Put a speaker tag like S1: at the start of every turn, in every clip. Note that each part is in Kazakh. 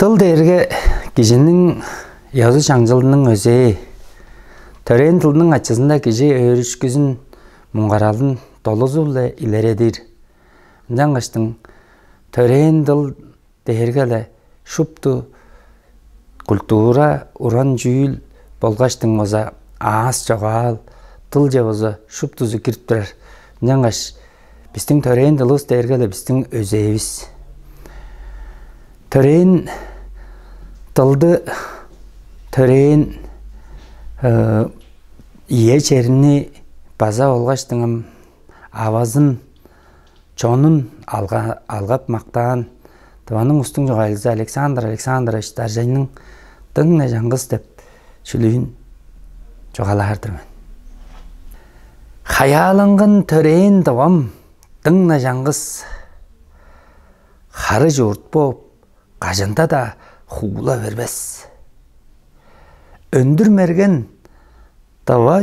S1: Тыл дерге кижinin yazı жаңжылының өзі. Төрен тылының ачысында кижи өрішкізін мұңғаралын толызулы илередир. Жаңғаштың төрен тыл дергелі шупту культура уран жүйіл болғаштың өзі аас жоғал тыл жабызы шуптузу кіріптірер. Жаңғаш біздің төрен тылыз дергелі біздің өзейбіз. Төрен тылды төрен ие черini база олғаштыңым авазын чонын алғап мақтан Тываның ұстың жоғайлызы Александр Александрович Даржайның тыңна жаңғыз деп шүлейін жоғалардырмен. Хаялыңғын төрен тывам тыңна жаңғыз қары жұрт боп қажында да хула вербес. Өндір мерген тава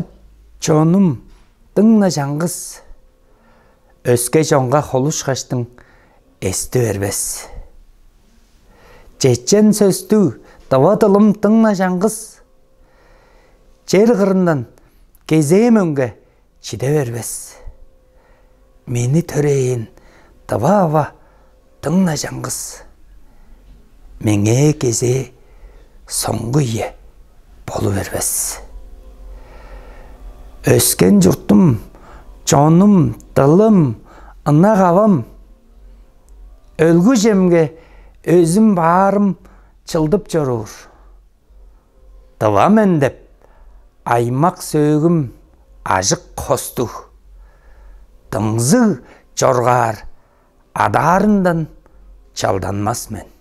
S1: чоным тыңна жаңғыз өске жоңға холуш қаштың есті вербес. Жетчен сөсту тава тылым тыңна жаңғыз жер қырындан кезем өнге чиде вербес. Мені төрейін тава ава тыңна жаңғыз меңе кезе соңғы ие болу вербес. Өскен жұртым, жоным, тылым, ынақ авам, өлгі жемге өзім барым чылдып жорур. Тывамен деп, аймақ сөгім ажық қосту. Тыңзы жорғар адарындан чалданмас мен.